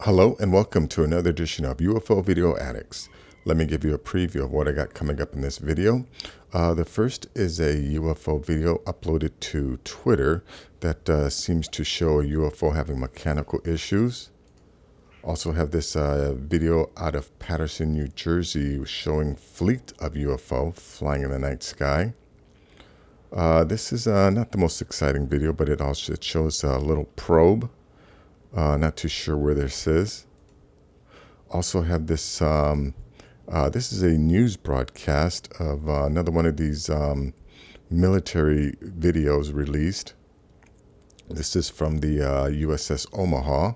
Hello and welcome to another edition of UFO Video Addicts. Let me give you a preview of what I got coming up in this video. The first is a UFO video uploaded to Twitter that seems to show a UFO having mechanical issues. Also have this video out of Patterson, New Jersey showing fleet of UFO flying in the night sky. This is not the most exciting video, but it shows a little probe. Not too sure where this is. Also have this, this is a news broadcast of another one of these military videos released. This is from the USS Omaha.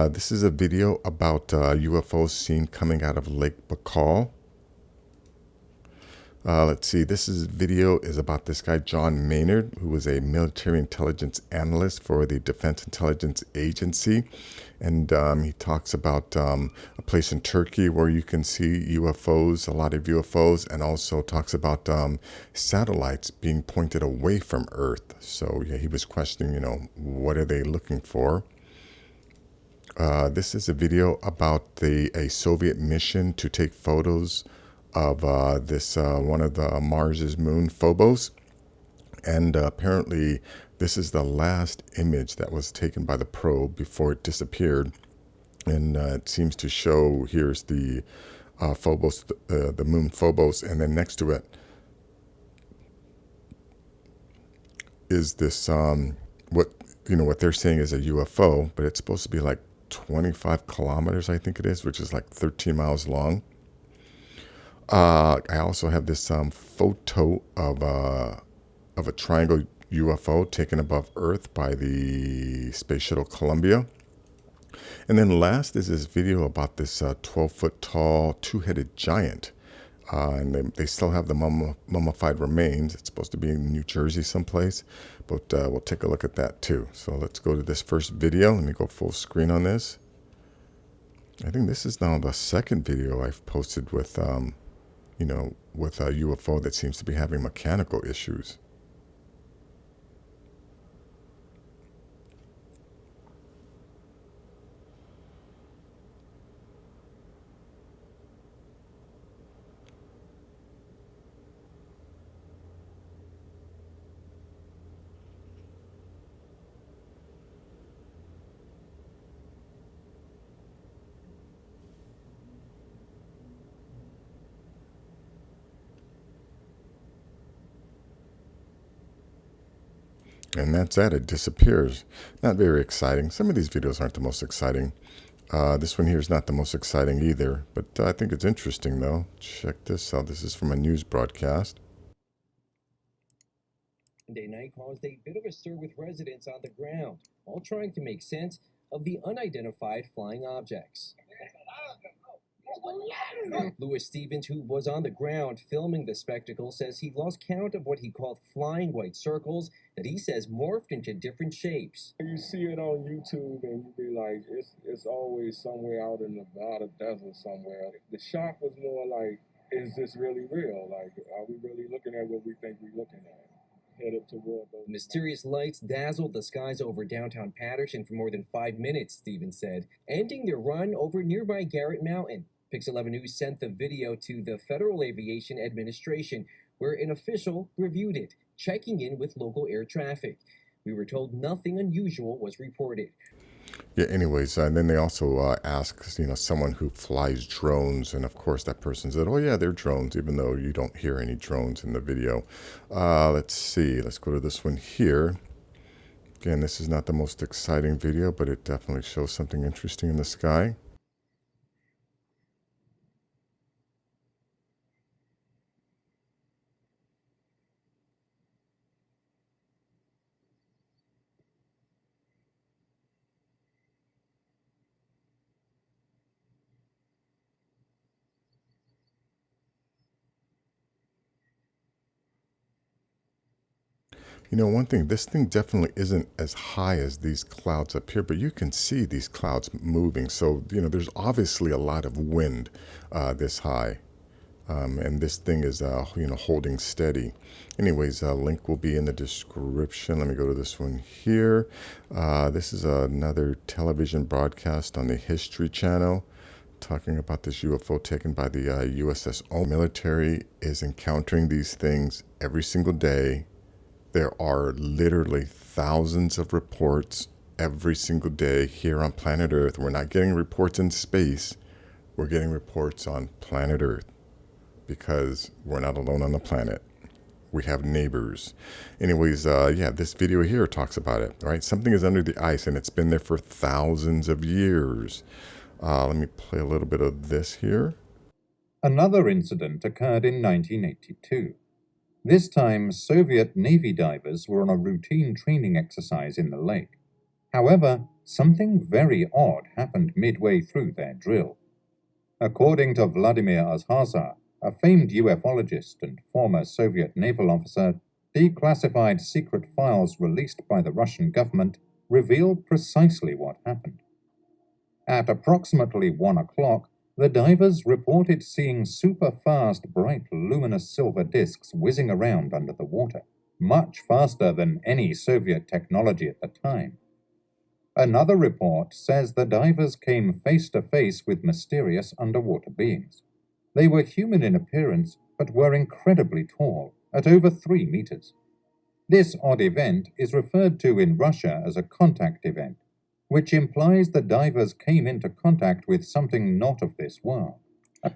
This is a video about UFOs seen coming out of Lake Baikal. Let's see, video is about this guy, John Maynard, who was a military intelligence analyst for the Defense Intelligence Agency. And he talks about a place in Turkey where you can see UFOs, a lot of UFOs, and also talks about satellites being pointed away from Earth. So yeah, he was questioning, what are they looking for? This is a video about a Soviet mission to take photos of this one of the Mars's moon, Phobos, and apparently this is the last image that was taken by the probe before it disappeared, and it seems to show here's the Phobos, the moon Phobos, and then next to it is this what they're saying is a UFO, but it's supposed to be like 25 kilometers, I think it is, which is like 13 miles long. I also have this photo of a triangle UFO taken above Earth by the Space Shuttle Columbia. And then last is this video about this 12-foot tall two-headed giant. And they still have the mummified remains. It's supposed to be in New Jersey someplace, but we'll take a look at that too. So let's go to this first video. Let me go full screen on this. I think this is now the second video I've posted with with a UFO that seems to be having mechanical issues. And that's that, it disappears. Not very exciting. Some of these videos aren't the most exciting. This one here is not the most exciting either, but I think it's interesting though. Check this out. This is from a news broadcast. Monday night caused a bit of a stir with residents on the ground, all trying to make sense of the unidentified flying objects. Louis Stevens, who was on the ground filming the spectacle, says he lost count of what he called flying white circles that he says morphed into different shapes. You see it on YouTube and you be like, it's always somewhere out in the desert somewhere. The shock was more like, is this really real? Like, are we really looking at what we think we're looking at? Headed toward those mysterious lights dazzled the skies over downtown Patterson for more than 5 minutes, Stevens said, ending their run over nearby Garrett Mountain. Pix 11 News sent the video to the Federal Aviation Administration, where an official reviewed it, checking in with local air traffic. We were told nothing unusual was reported. Yeah, anyways, and then they also ask, someone who flies drones, and of course that person said, oh yeah, they're drones, even though you don't hear any drones in the video. Let's see, let's go to this one here. Again, this is not the most exciting video, but it definitely shows something interesting in the sky. One thing, this thing definitely isn't as high as these clouds up here, but you can see these clouds moving. So, there's obviously a lot of wind this high. And this thing is, holding steady. Anyways, link will be in the description. Let me go to this one here. This is another television broadcast on the History Channel, talking about this UFO taken by the USS Omaha. Military is encountering these things every single day. There are literally thousands of reports every single day here on planet Earth. We're not getting reports in space. We're getting reports on planet Earth, because we're not alone on the planet. We have neighbors. Anyways, this video here talks about it, right? Something is under the ice, and it's been there for thousands of years. Let me play a little bit of this here. Another incident occurred in 1982. This time, Soviet Navy divers were on a routine training exercise in the lake. However, something very odd happened midway through their drill. According to Vladimir Azhaza, a famed ufologist and former Soviet naval officer, declassified secret files released by the Russian government revealed precisely what happened. At approximately 1 o'clock, the divers reported seeing super-fast, bright, luminous silver discs whizzing around under the water, much faster than any Soviet technology at the time. Another report says the divers came face-to-face with mysterious underwater beings. They were human in appearance, but were incredibly tall, at over 3 meters. This odd event is referred to in Russia as a contact event, which implies the divers came into contact with something not of this world. I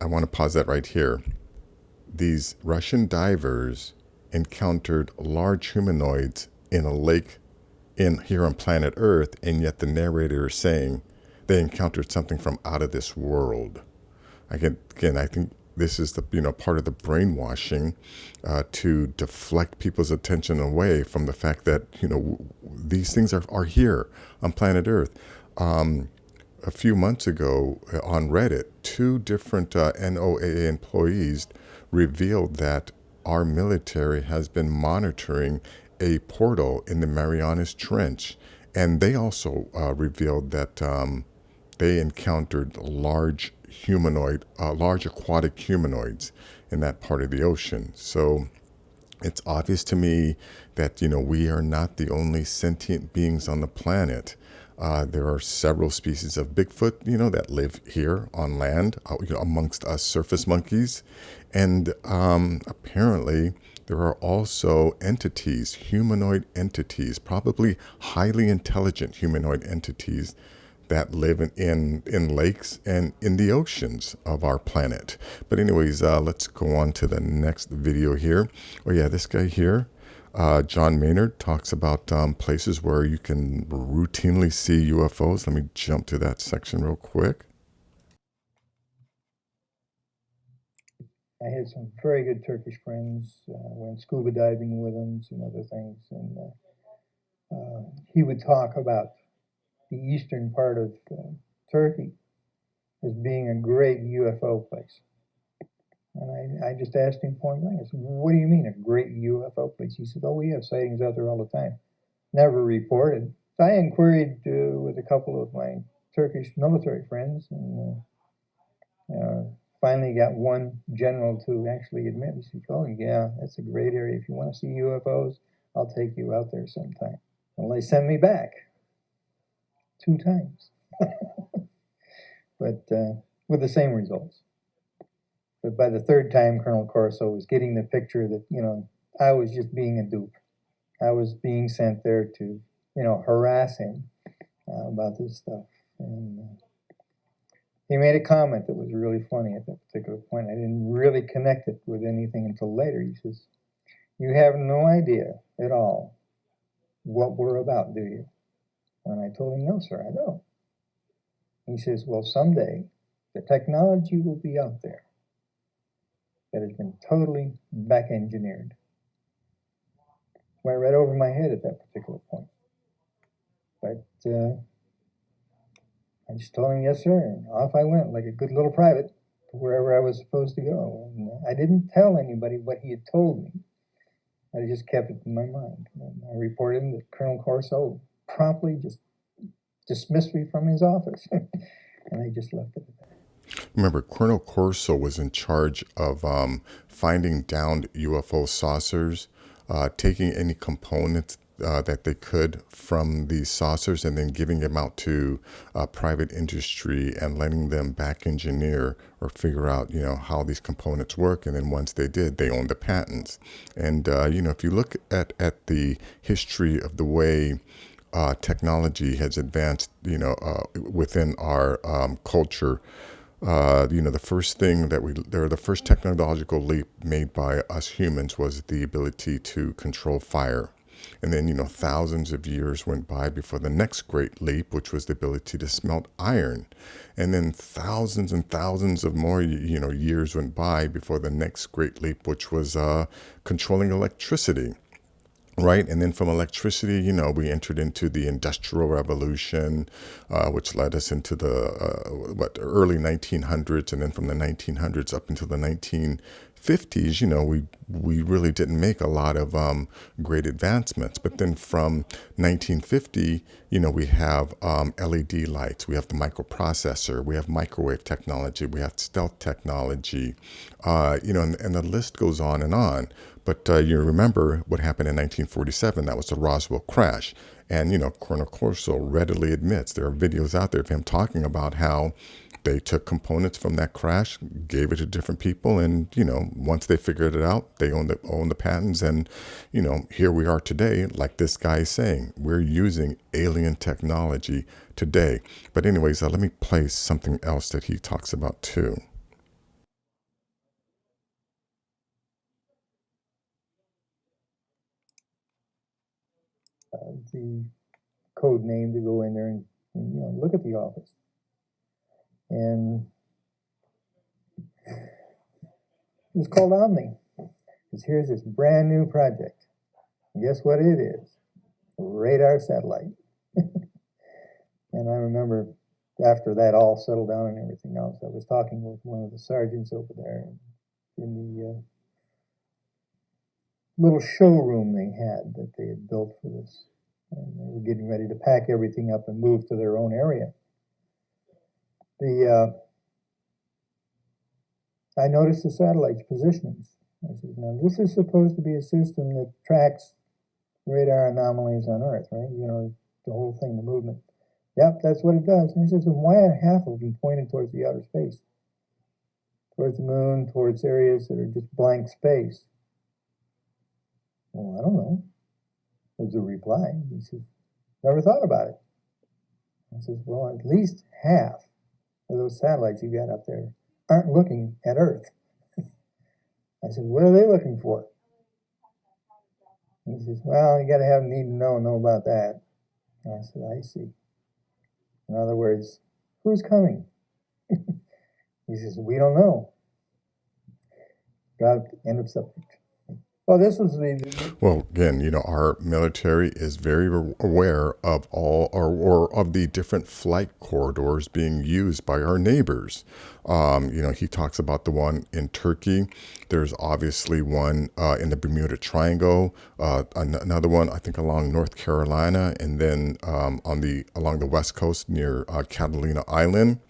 want to pause that right here. These Russian divers encountered large humanoids in a lake here on planet Earth, and yet the narrator is saying they encountered something from out of this world. Again, I think this is the part of the brainwashing to deflect people's attention away from the fact that these things are here on planet Earth. A few months ago on Reddit, 2 different NOAA employees revealed that our military has been monitoring a portal in the Marianas Trench, and they also revealed that they encountered large aquatic humanoids in that part of the ocean. So it's obvious to me that we are not the only sentient beings on the planet. There are several species of Bigfoot, that live here on land, amongst us surface monkeys, and apparently there are also entities, humanoid entities, probably highly intelligent humanoid entities that live in lakes and in the oceans of our planet. But anyways, let's go on to the next video here. Oh yeah, this guy here, John Maynard, talks about places where you can routinely see UFOs. Let me jump to that section real quick. I had some very good Turkish friends, went scuba diving with them, some other things, and he would talk about the eastern part of Turkey as being a great UFO place. And I just asked him point blank, I said, what do you mean a great UFO place? He said, oh, we have sightings out there all the time. Never reported. So I inquired with a couple of my Turkish military friends, and finally got one general to actually admit. He said, oh yeah, that's a great area. If you want to see UFOs, I'll take you out there sometime. Well, they sent me back 2 times, but with the same results. But by the 3rd time, Colonel Corso was getting the picture that, I was just being a dupe. I was being sent there to, harass him about this stuff. And he made a comment that was really funny at that particular point. I didn't really connect it with anything until later. He says, you have no idea at all what we're about, do you? And I told him, no, sir, I don't. He says, well, someday the technology will be out there that has been totally back-engineered. Went right over my head at that particular point. But I just told him, yes, sir, and off I went like a good little private to wherever I was supposed to go. And I didn't tell anybody what he had told me. I just kept it in my mind. And I reported him that Colonel Corso promptly just dismissed me from his office. And I just left it at that. Remember, Colonel Corso was in charge of finding downed UFO saucers, taking any components that they could from these saucers and then giving them out to private industry and letting them back engineer or figure out, how these components work. And then once they did, they owned the patents. And, if you look at the history of the way technology has advanced, within our culture, the first thing the first technological leap made by us humans was the ability to control fire. And then, thousands of years went by before the next great leap, which was the ability to smelt iron. And then thousands and thousands of more, years went by before the next great leap, which was controlling electricity. Right. And then from electricity, we entered into the Industrial Revolution, which led us into the early 1900s. And then from the 1900s up until the 1950s, we really didn't make a lot of great advancements. But then from 1950, we have LED lights, we have the microprocessor, we have microwave technology, we have stealth technology, and the list goes on and on. But you remember what happened in 1947. That was the Roswell crash. And, Colonel Corso readily admits there are videos out there of him talking about how they took components from that crash, gave it to different people. And, once they figured it out, they own the patents. And, here we are today, like this guy is saying, we're using alien technology today. But anyways, let me play something else that he talks about too. The code name to go in there and look at the office. And it was called Omni. Because here's this brand new project. And guess what it is? A radar satellite. And I remember after that all settled down and everything else, I was talking with one of the sergeants over there in the little showroom they had that they had built for this. And they were getting ready to pack everything up and move to their own area. I noticed the satellite's positionings. I said, now this is supposed to be a system that tracks radar anomalies on Earth, right? The whole thing, the movement. Yep, that's what it does. And he says, why are half of them pointed towards the outer space? Towards the moon, towards areas that are just blank space. Well, I don't know. Was the reply. He says, never thought about it. I says, well, at least half of those satellites you got up there aren't looking at Earth. I said, what are they looking for? He says, well, you got to have need to know about that. And I said, I see. In other words, who's coming? He says, we don't know. God, end of subject. Well, this was Well, again, our military is very aware of all or of the different flight corridors being used by our neighbors. He talks about the one in Turkey. There's obviously one in the Bermuda Triangle, another one, I think, along North Carolina, and then along the West Coast near Catalina Island.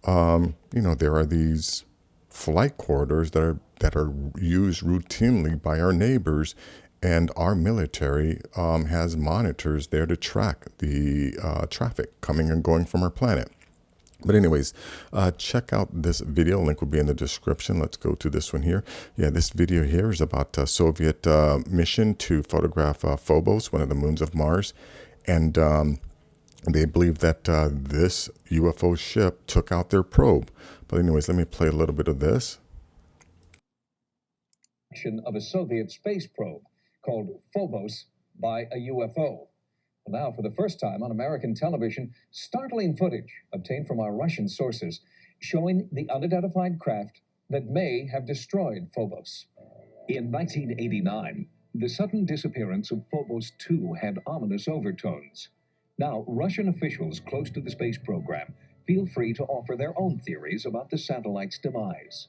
There are these flight corridors that are used routinely by our neighbors, and our military has monitors there to track the traffic coming and going from our planet. But anyways, check out this video. Link will be in the description. Let's go to this one here. Yeah, this video here is about a Soviet mission to photograph Phobos, one of the moons of Mars. And they believe that this UFO ship took out their probe. But anyways, let me play a little bit of this. Of a Soviet space probe called Phobos by a UFO. Now, for the first time on American television, startling footage obtained from our Russian sources showing the unidentified craft that may have destroyed Phobos. In 1989, the sudden disappearance of Phobos 2 had ominous overtones. Now, Russian officials close to the space program feel free to offer their own theories about the satellite's demise.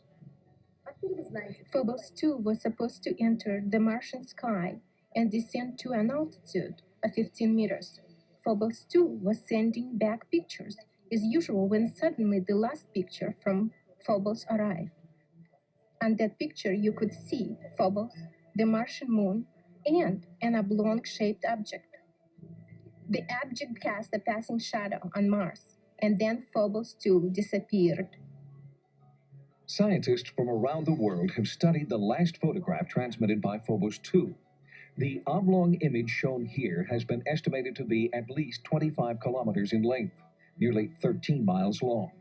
Phobos 2 was supposed to enter the Martian sky and descend to an altitude of 15 meters. Phobos 2 was sending back pictures, as usual when suddenly the last picture from Phobos arrived. On that picture, you could see Phobos, the Martian moon, and an oblong-shaped object. The object cast a passing shadow on Mars, and then Phobos too disappeared. Scientists from around the world have studied the last photograph transmitted by Phobos 2. The oblong image shown here has been estimated to be at least 25 kilometers in length, nearly 13 miles long.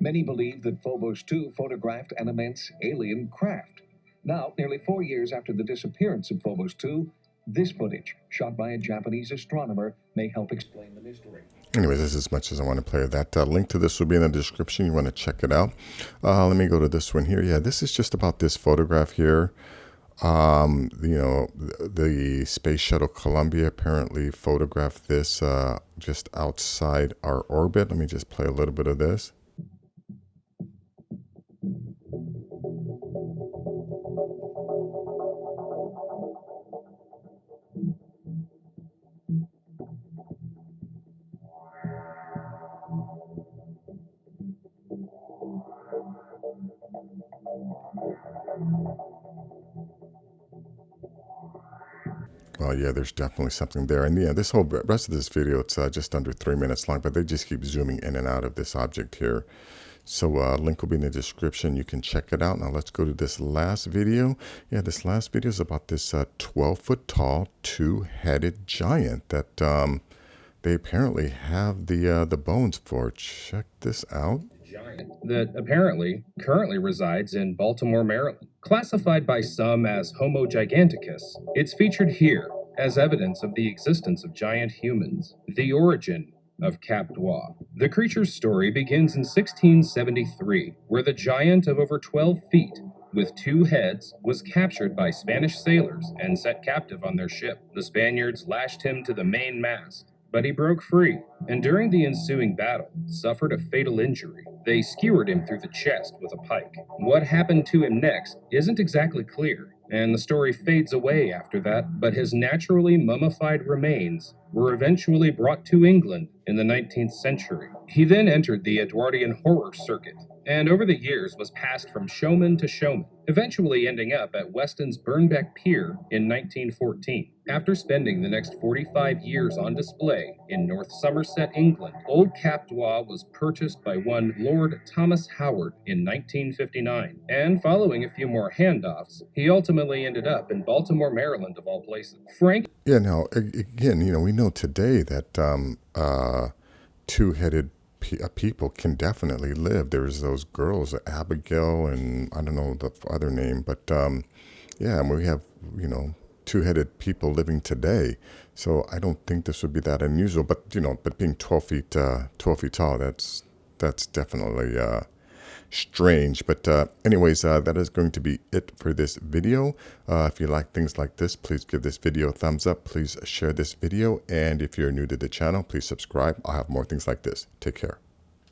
Many believe that Phobos 2 photographed an immense alien craft. Now, nearly 4 years after the disappearance of Phobos 2, this footage, shot by a Japanese astronomer, may help explain the mystery. Anyways, this is as much as I want to play of that. Link to this will be in the description. You want to check it out. Let me go to this one here. Yeah, this is just about this photograph here. The Space Shuttle Columbia apparently photographed this just outside our orbit. Let me just play a little bit of this. Oh yeah, there's definitely something there. And yeah, this whole rest of this video, it's just under 3 minutes long, but they just keep zooming in and out of this object here. So link will be in the description. You can check it out. Now let's go to this last video. Yeah, this last video is about this 12-foot tall, two-headed giant that they apparently have the bones for. Check this out. Giant that apparently currently resides in Baltimore, Maryland. Classified by some as Homo giganticus, it's featured here as evidence of the existence of giant humans. The origin of Cap Droit. The creature's story begins in 1673, where the giant of over 12 feet with 2 heads was captured by Spanish sailors and set captive on their ship. The Spaniards lashed him to the main mast, but he broke free, and during the ensuing battle, suffered a fatal injury. They skewered him through the chest with a pike. What happened to him next isn't exactly clear, and the story fades away after that, but his naturally mummified remains were eventually brought to England in the 19th century. He then entered the Edwardian horror circuit, and over the years was passed from showman to showman, eventually ending up at Weston's Burnbeck Pier in 1914. After spending the next 45 years on display in North Somerset, England, old Cap Droit was purchased by one Lord Thomas Howard in 1959, and following a few more handoffs, he ultimately ended up in Baltimore, Maryland, of all places. Frank? Yeah, now, again, we know today that two-headed people can definitely live. There's those girls, Abigail, and I don't know the other name, but yeah, we have, two-headed people living today. So I don't think this would be that unusual, but being 12 feet tall, that's definitely strange. But anyways, that is going to be it for this video. If you like things like this, please give this video a thumbs up. Please share this video. And if you're new to the channel, please subscribe. I'll have more things like this. Take care.